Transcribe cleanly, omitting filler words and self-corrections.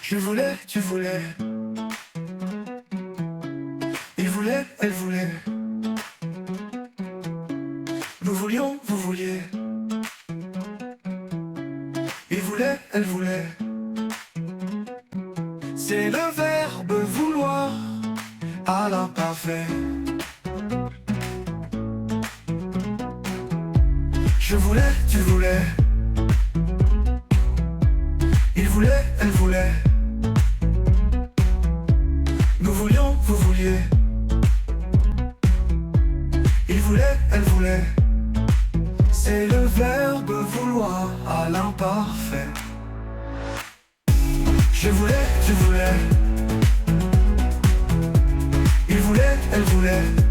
Je voulais, tu voulais. Il voulait, elle voulait. Nous voulions, vous vouliez. Il voulait, elle voulait. C'est le verbe vouloir à l'imparfait. Je voulais, tu voulais. Il voulait, elle voulait. Nous voulions, vous vouliez. Il voulait, elle voulait. C'est le verbe vouloir à l'imparfait. Je voulais, tu voulais. Il voulait, elle voulait.